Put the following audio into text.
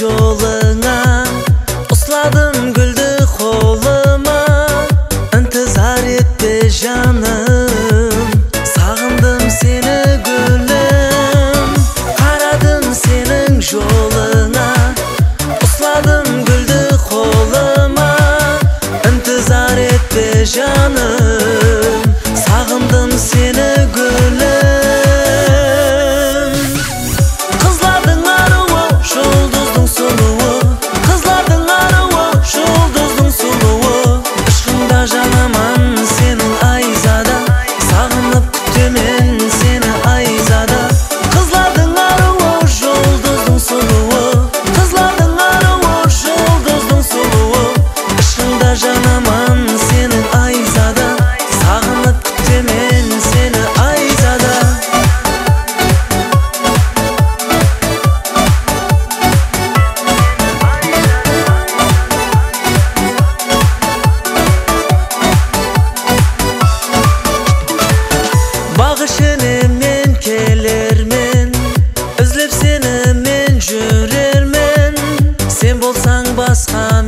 жолыңа, ұсладым гүлді қолыма. Intizar etme жаным, сағындым сені гүлім. Қарадым сенің жолыңа, ұсладым гүлді қолыма. Intizar etme жаным, сағындым сені гүлім. Қызлардың аруы, жұлдыздың сұлуы, қызлардың аруы, жұлдыздың сұлуы. Ішқымда жанаман сенің айзада, сағынып күтемен сені айзада. Қызлардың аруы, жұлдыздың сұлуы, қызлардың аруы, жұлдыздың сұлуы. Ішқымда жанаман сенің айзада, сағынып күтемен сені айзада. Бағышыны мен келермен, үзлеп сені мен жүрермен. Сен болсаң басқа